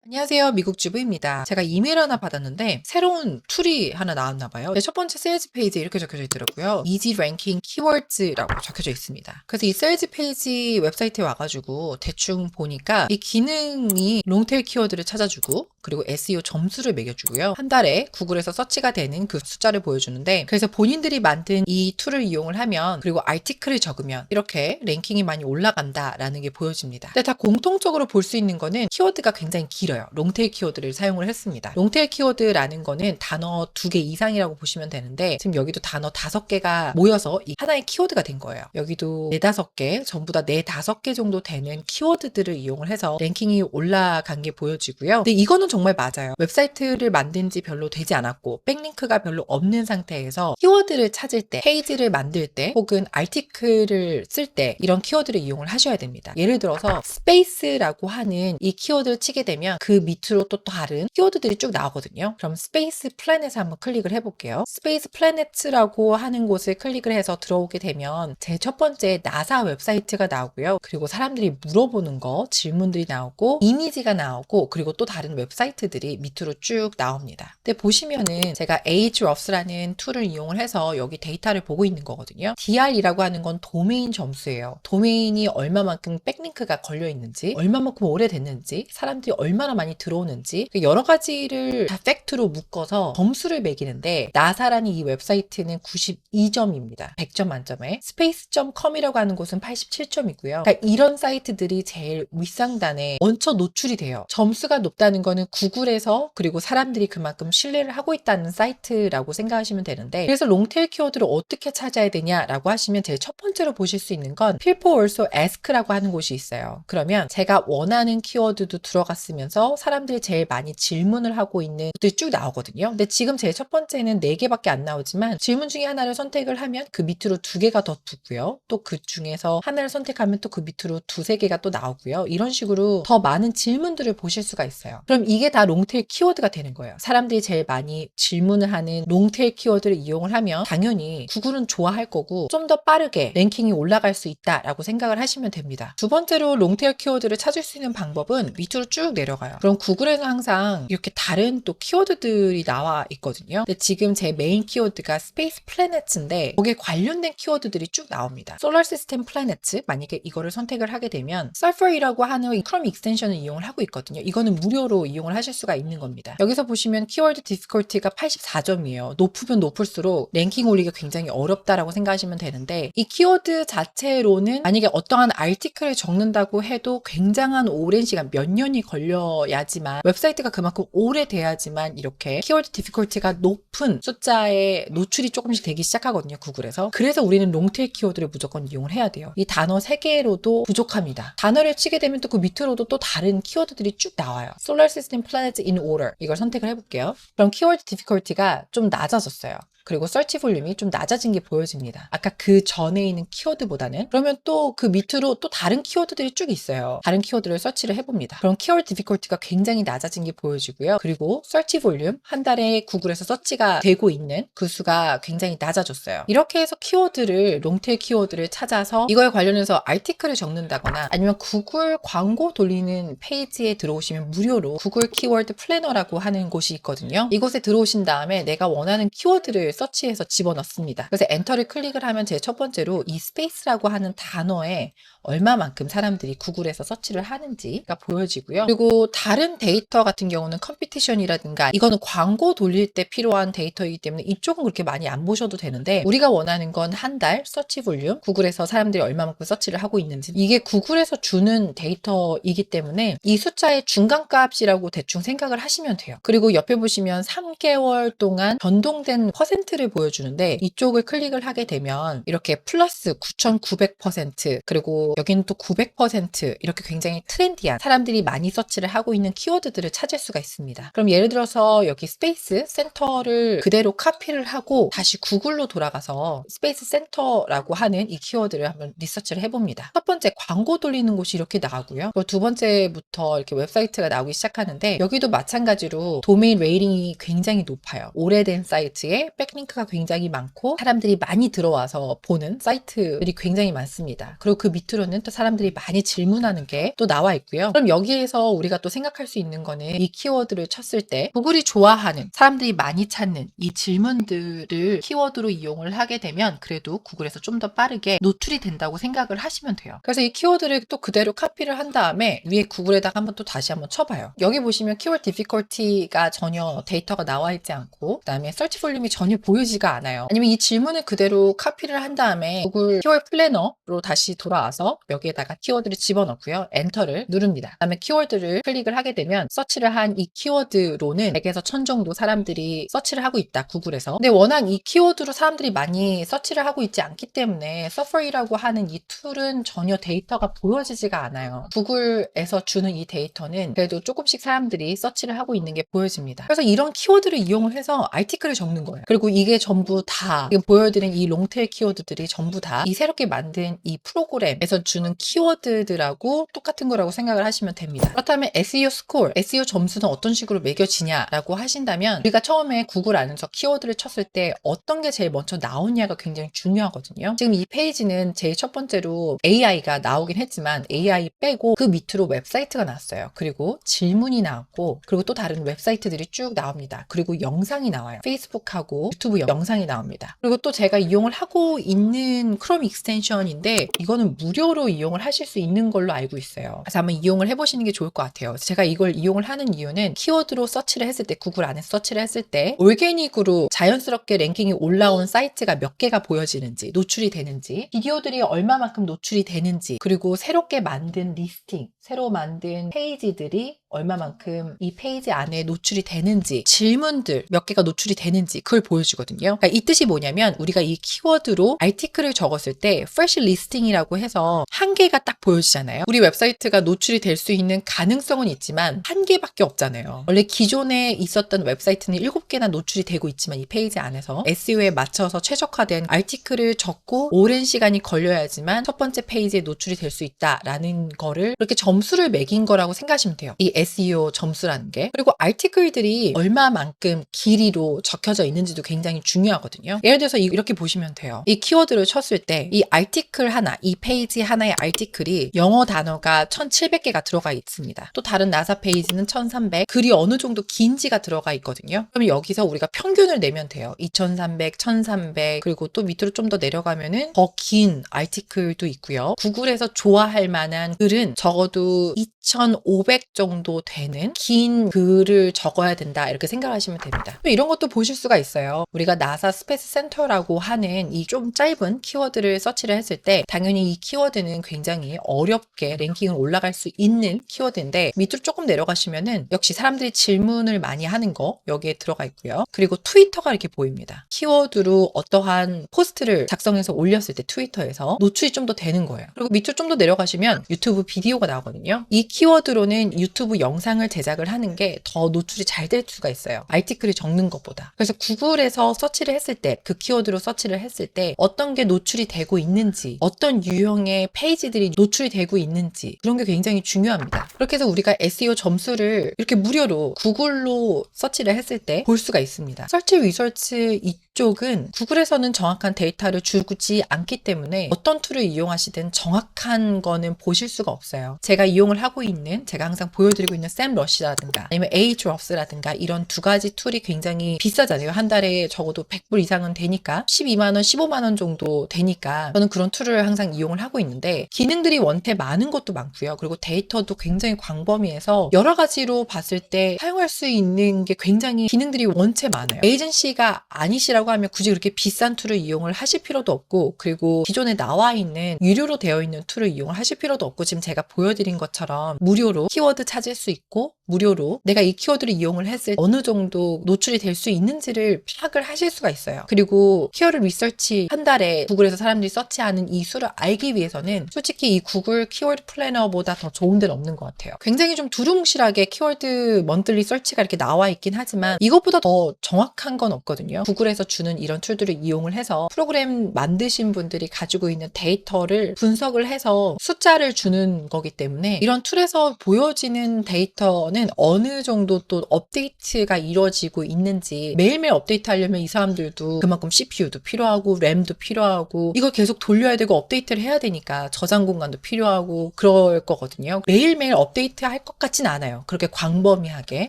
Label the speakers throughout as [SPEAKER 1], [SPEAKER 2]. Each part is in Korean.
[SPEAKER 1] 안녕하세요. 미국주부입니다. 제가 이메일 하나 받았는데 새로운 툴이 하나 나왔나 봐요. 첫 번째 세일즈 페이지에 이렇게 적혀져 있더라고요. Easy Ranking Keywords라고 적혀져 있습니다. 그래서 이 세일즈 페이지 웹사이트에 와가지고 대충 보니까 이 기능이 롱테일 키워드를 찾아주고 그리고 SEO 점수를 매겨주고요. 한 달에 구글에서 서치가 되는 그 숫자를 보여주는데, 그래서 본인들이 만든 이 툴을 이용을 하면, 그리고 아티클을 적으면 이렇게 랭킹이 많이 올라간다라는 게 보여집니다. 근데 다 공통적으로 볼 수 있는 거는 키워드가 굉장히 길어요. 롱테일 키워드를 사용을 했습니다. 롱테일 키워드라는 거는 단어 2개 이상이라고 보시면 되는데, 지금 여기도 단어 5개가 모여서 이 하나의 키워드가 된 거예요. 여기도 4, 5개, 전부 다 4, 5개 정도 되는 키워드들을 이용을 해서 랭킹이 올라간 게 보여지고요. 근데 이거는 정말 맞아요. 웹사이트를 만든 지 별로 되지 않았고 백링크가 별로 없는 상태에서 키워드를 찾을 때, 페이지를 만들 때, 혹은 아티클을 쓸 때 이런 키워드를 이용을 하셔야 됩니다. 예를 들어서 스페이스라고 하는 이 키워드를 치게 되면 그 밑으로 또 다른 키워드들이 쭉 나오거든요. 그럼 스페이스 플래닛을 한번 클릭을 해볼게요. 스페이스 플래닛이라고 하는 곳을 클릭을 해서 들어오게 되면 제 첫 번째 나사 웹사이트가 나오고요. 그리고 사람들이 물어보는 거, 질문들이 나오고 이미지가 나오고, 그리고 또 다른 웹사이트들이 밑으로 쭉 나옵니다. 근데 보시면은 제가 Ahrefs라는 툴을 이용을 해서 여기 데이터를 보고 있는 거거든요. DR이라고 하는 건 도메인 점수예요. 도메인이 얼마만큼 백링크가 걸려 있는지, 얼마만큼 오래됐는지, 사람들이 얼마나 많이 들어오는지, 여러 가지를 다 팩트로 묶어서 점수를 매기는데, 나사라는 이 웹사이트는 92점입니다. 100점 만점에. space.com이라고 하는 곳은 87점이고요. 그러니까 이런 사이트들이 제일 윗상단에 먼저 노출이 돼요. 점수가 높다는 거는 구글에서, 그리고 사람들이 그만큼 신뢰를 하고 있다는 사이트라고 생각하시면 되는데, 그래서 롱테일 키워드를 어떻게 찾아야 되냐라고 하시면 제일 첫 번째로 보실 수 있는 건 People Also Ask라고 하는 곳이 있어요. 그러면 제가 원하는 키워드도 들어갔으면서 사람들이 제일 많이 질문을 하고 있는 것들이 쭉 나오거든요. 근데 지금 제일 첫 번째는 4개밖에 안 나오지만 질문 중에 하나를 선택을 하면 그 밑으로 2개가 더 붙고요. 또 그 중에서 하나를 선택하면 또 그 밑으로 2, 3개가 또 나오고요. 이런 식으로 더 많은 질문들을 보실 수가 있어요. 그럼 이게 다 롱테일 키워드가 되는 거예요. 사람들이 제일 많이 질문을 하는 롱테일 키워드를 이용을 하면 당연히 구글은 좋아할 거고 좀 더 빠르게 랭킹이 올라갈 수 있다라고 생각을 하시면 됩니다. 두 번째로 롱테일 키워드를 찾을 수 있는 방법은 밑으로 쭉 내려가요. 그럼 구글에는 항상 이렇게 다른 또 키워드들이 나와 있거든요. 근데 지금 제 메인 키워드가 스페이스 플래닛인데 거기에 관련된 키워드들이 쭉 나옵니다. 솔라 시스템 플래닛, 만약에 이거를 선택을 하게 되면 썰퍼이라고 하는 이 크롬 익스텐션을 이용을 하고 있거든요. 이거는 무료로 이용을 하실 수가 있는 겁니다. 여기서 보시면 키워드 디피컬티가 84점이에요. 높으면 높을수록 랭킹 올리기가 굉장히 어렵다라고 생각하시면 되는데, 이 키워드 자체로는 만약에 어떠한 아티클을 적는다고 해도 굉장한 오랜 시간, 몇 년이 걸려야지만, 웹사이트가 그만큼 오래돼야지만 이렇게 키워드 디피컬티가 높은 숫자의 노출이 조금씩 되기 시작하거든요, 구글에서. 그래서 우리는 롱테일 키워드를 무조건 이용을 해야 돼요. 이 단어 3개로도 부족합니다. 단어를 치게 되면 또 그 밑으로도 또 다른 키워드들이 쭉 나와요. Solar System Planets in Order, 이걸 선택을 해볼게요. 그럼 키워드 디피컬티가 좀 낮아졌어요. 그리고 서치 볼륨이 좀 낮아진 게 보여집니다. 아까 그 전에 있는 키워드보다는. 그러면 또 그 밑으로 또 다른 키워드들이 쭉 있어요. 다른 키워드를 서치를 해봅니다. 그럼 키워드 디피컬티가 굉장히 낮아진 게 보여지고요. 그리고 서치 볼륨, 한 달에 구글에서 서치가 되고 있는 그 수가 굉장히 낮아졌어요. 이렇게 해서 키워드를, 롱테일 키워드를 찾아서 이거에 관련해서 아티클을 적는다거나, 아니면 구글 광고 돌리는 페이지에 들어오시면 무료로 구글 키워드 플래너라고 하는 곳이 있거든요. 이곳에 들어오신 다음에 내가 원하는 키워드를 서치해서 집어넣습니다. 그래서 엔터를 클릭을 하면 제 첫 번째로 이 스페이스라고 하는 단어에 얼마만큼 사람들이 구글에서 서치를 하는지가 보여지고요. 그리고 다른 데이터 같은 경우는 컴피티션이라든가, 이거는 광고 돌릴 때 필요한 데이터이기 때문에 이쪽은 그렇게 많이 안 보셔도 되는데, 우리가 원하는 건 한 달 서치 볼륨, 구글에서 사람들이 얼마만큼 서치를 하고 있는지, 이게 구글에서 주는 데이터이기 때문에 이 숫자의 중간값이라고 대충 생각을 하시면 돼요. 그리고 옆에 보시면 3개월 동안 변동된 퍼센트를 보여주는데, 이쪽을 클릭을 하게 되면 이렇게 플러스 9,900%, 그리고 여기는 또 900% 이렇게 굉장히 트렌디한, 사람들이 많이 서치를 하고 있는 키워드들을 찾을 수가 있습니다. 그럼 예를 들어서 여기 스페이스 센터를 그대로 카피를 하고 다시 구글로 돌아가서 스페이스 센터라고 하는 이 키워드를 한번 리서치를 해봅니다. 첫 번째 광고 돌리는 곳이 이렇게 나오고요. 또 두 번째부터 이렇게 웹사이트가 나오기 시작하는데, 여기도 마찬가지로 도메인 레이팅이 굉장히 높아요. 오래된 사이트에 백링크가 굉장히 많고 사람들이 많이 들어와서 보는 사이트들이 굉장히 많습니다. 그리고 그 밑으로 밑으로는 또 사람들이 많이 질문하는 게 또 나와 있고요. 그럼 여기에서 우리가 또 생각할 수 있는 거는 이 키워드를 쳤을 때 구글이 좋아하는 사람들이 많이 찾는 이 질문들을 키워드로 이용을 하게 되면 그래도 구글에서 좀 더 빠르게 노출이 된다고 생각을 하시면 돼요. 그래서 이 키워드를 또 그대로 카피를 한 다음에 위에 구글에다가 한번 또 다시 한번 쳐봐요. 여기 보시면 키워드 디피컬티가 전혀 데이터가 나와 있지 않고 그다음에 서치 볼륨이 전혀 보이지가 않아요. 아니면 이 질문을 그대로 카피를 한 다음에 구글 키워드 플래너로 다시 돌아와서 여기에다가 키워드를 집어넣고요. 엔터를 누릅니다. 그다음에 키워드를 클릭을 하게 되면 서치를 한 이 키워드로는 100에서 1000 정도 사람들이 서치를 하고 있다. 구글에서. 근데 워낙 이 키워드로 사람들이 많이 서치를 하고 있지 않기 때문에 서퍼이라고 하는 이 툴은 전혀 데이터가 보여지지가 않아요. 구글에서 주는 이 데이터는 그래도 조금씩 사람들이 서치를 하고 있는 게 보여집니다. 그래서 이런 키워드를 이용을 해서 아티클을 적는 거예요. 그리고 이게 전부 다 지금 보여드린 이 롱테일 키워드들이 전부 다 이 새롭게 만든 이 프로그램에서 주는 키워드들하고 똑같은 거라고 생각을 하시면 됩니다. 그렇다면 SEO 스코어, SEO 점수는 어떤 식으로 매겨지냐라고 하신다면 우리가 처음에 구글 안에서 키워드를 쳤을 때 어떤 게 제일 먼저 나오냐가 굉장히 중요하거든요. 지금 이 페이지는 제일 첫 번째로 AI가 나오긴 했지만 AI 빼고 그 밑으로 웹사이트가 나왔어요. 그리고 질문이 나왔고 그리고 또 다른 웹사이트들이 쭉 나옵니다. 그리고 영상이 나와요. 페이스북하고 유튜브 영상이 나옵니다. 그리고 또 제가 이용을 하고 있는 크롬 익스텐션인데 이거는 무료로 이용을 하실 수 있는 걸로 알고 있어요. 그래서 한번 이용을 해보시는 게 좋을 것 같아요. 제가 이걸 이용을 하는 이유는 키워드로 서치를 했을 때 구글 안에서 서치를 했을 때 올게닉으로 자연스럽게 랭킹이 올라온 사이트가 몇 개가 보여지는지 노출이 되는지 비디오들이 얼마만큼 노출이 되는지 그리고 새롭게 만든 리스팅 새로 만든 페이지들이 얼마만큼 이 페이지 안에 노출이 되는지 질문들 몇 개가 노출이 되는지 그걸 보여주거든요. 그러니까 이 뜻이 뭐냐면 우리가 이 키워드로 아티클을 적었을 때 fresh listing이라고 해서 한 개가 딱 보여지잖아요. 우리 웹사이트가 노출이 될 수 있는 가능성은 있지만 한 개밖에 없잖아요. 원래 기존에 있었던 웹사이트는 7개나 노출이 되고 있지만 이 페이지 안에서 SEO에 맞춰서 최적화된 아티클을 적고 오랜 시간이 걸려야지만 첫 번째 페이지에 노출이 될 수 있다라는 거를 그렇게 점수를 매긴 거라고 생각하시면 돼요. 이 SEO 점수라는 게. 그리고 아티클들이 얼마만큼 길이로 적혀져 있는지도 굉장히 중요하거든요. 예를 들어서 이렇게 보시면 돼요. 이 키워드를 쳤을 때 이 아티클 하나, 이 페이지 하나의 아티클이 영어 단어가 1700개가 들어가 있습니다. 또 다른 나사 페이지는 1300, 글이 어느 정도 긴지가 들어가 있거든요. 그럼 여기서 우리가 평균을 내면 돼요. 2300, 1300, 그리고 또 밑으로 좀 더 내려가면은 더 긴 아티클도 있고요. 구글에서 좋아할 만한 글은 적어도 2500 정도 되는 긴 글을 적어야 된다 이렇게 생각하시면 됩니다. 또 이런 것도 보실 수가 있어요. 우리가 나사 스페이스 센터라고 하는 이 좀 짧은 키워드를 서치를 했을 때 당연히 이 키워드는 굉장히 어렵게 랭킹을 올라갈 수 있는 키워드인데 밑으로 조금 내려가시면은 역시 사람들이 질문을 많이 하는 거 여기에 들어가 있고요. 그리고 트위터가 이렇게 보입니다. 키워드로 어떠한 포스트를 작성해서 올렸을 때 트위터에서 노출이 좀 더 되는 거예요. 그리고 밑으로 좀 더 내려가시면 유튜브 비디오가 나오거든요. 이 키워드로는 유튜브 영상을 제작을 하는 게 더 노출이 잘 될 수가 있어요. 아티클을 적는 것보다. 그래서 구글에서 서치를 했을 때 그 키워드로 서치를 했을 때 어떤 게 노출이 되고 있는지 어떤 유형의 페이지들이 노출이 되고 있는지 그런 게 굉장히 중요합니다. 그렇게 해서 우리가 SEO 점수를 이렇게 무료로 구글로 서치를 했을 때 볼 수가 있습니다. 서치 리서치 이쪽은 구글에서는 정확한 데이터를 주지 않기 때문에 어떤 툴을 이용하시든 정확한 거는 보실 수가 없어요. 제가 이용을 하고 있는 제가 항상 보여드리고 있는 샘러시라든가 아니면 Ahrefs라든가 이런 두 가지 툴이 굉장히 비싸잖아요. 한 달에 적어도 100불 이상은 되니까 12만 원, 15만 원 정도 되니까 저는 그런 툴을 항상 이용을 하고 있는데 기능들이 원태 많은 것도 많고요. 그리고 데이터도 굉장히 광범위해서 여러 가지로 봤을 때 사용할 수 있는 게 굉장히 기능들이 원체 많아요. 에이전시가 아니시라고 하면 굳이 그렇게 비싼 툴을 이용을 하실 필요도 없고 그리고 기존에 나와 있는 유료로 되어 있는 툴을 이용을 하실 필요도 없고 지금 제가 보여드린 것처럼 무료로 키워드 찾을 수 있고 무료로 내가 이 키워드를 이용을 했을 때 어느 정도 노출이 될 수 있는지를 파악을 하실 수가 있어요. 그리고 키워드 리서치 한 달에 구글에서 사람들이 서치하는 이 수를 알기 위해서는 솔직히 이 구글 키워드 플래너보다 더 좋은 데는 없는 것 같아요. 굉장히 좀 두루뭉실하게 키워드 먼틀리 서치가 이렇게 나와 있긴 하지만 이것보다 더 정확한 건 없거든요. 구글에서 주는 이런 툴들을 이용을 해서 프로그램 만드신 분들이 가지고 있는 데이터를 분석을 해서 숫자를 주는 거기 때문에 이런 툴에서 보여지는 데이터는 어느 정도 또 업데이트가 이루어지고 있는지 매일매일 업데이트 하려면 이 사람들도 그만큼 CPU도 필요하고 램도 필요하고 이걸 계속 돌려야 되고 업데이트를 해야 되니까 저장 공간도 필요하고 그럴 거거든요. 매일매일 업데이트 할 것 같진 않아요. 그렇게 광범위하게.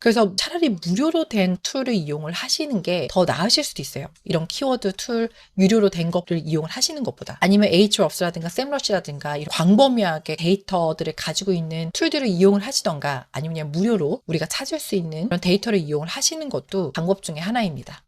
[SPEAKER 1] 그래서 차라리 무료로 된 툴을 이용을 하시는 게 더 나으실 수도 있어요. 이런 키워드 툴 유료로 된 것들을 이용을 하시는 것보다. 아니면 Ahrefs라든가 샘러시라든가 이런 광범위하게 데이터들을 가지고 있는 툴들을 이용을 하시던가 아니면 그냥 무료로 우리가 찾을 수 있는 그런 데이터를 이용을 하시는 것도 방법 중에 하나입니다.